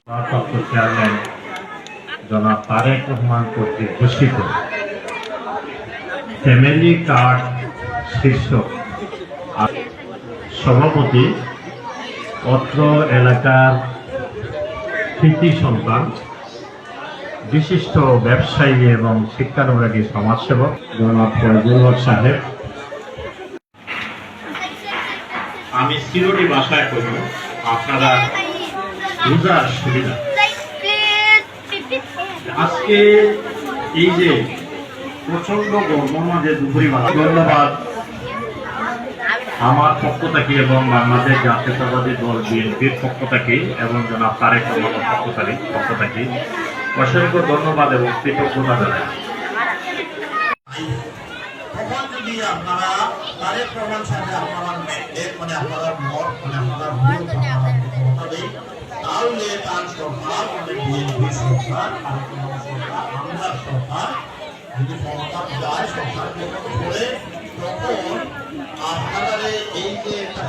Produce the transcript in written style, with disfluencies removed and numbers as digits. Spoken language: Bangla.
ভারপ্রাপ্ত চেয়ারম্যান জনাব তারেক রহমান কর্তৃক ঘোষিত ফ্যামিলি কার্ড শীর্ষক সভাপতি অত্র এলাকার কৃতি সন্তান বিশিষ্ট ব্যবসায়ী এবং শিক্ষানুরাগী সমাজসেবক জনাব ফয়জুল হক সাহেব। আমি সিরোটি ভাষায় করব, আপনারা বুঝার সুবিধা। আজকে এই যে প্রচন্ড গরম মাঝে দুপুরি ধন্যবাদ আমার পক্ষ থেকে এবং বাংলাদেশ জাতীয়তাবাদী দল বিএনপির পক্ষ থেকে এবং জনাব তারেক রহমানের পক্ষ থেকে অসংখ্য ধন্যবাদ এবং কৃতজ্ঞতা জানাই। আপনারা তারেক রহমান সাহেব আপনারা মত তাহলে তার সরকার বিএনপি সরকার আমরা সরকার যদি ক্ষমতা যায় সরকার করে তখন আপনারা এই যে একটা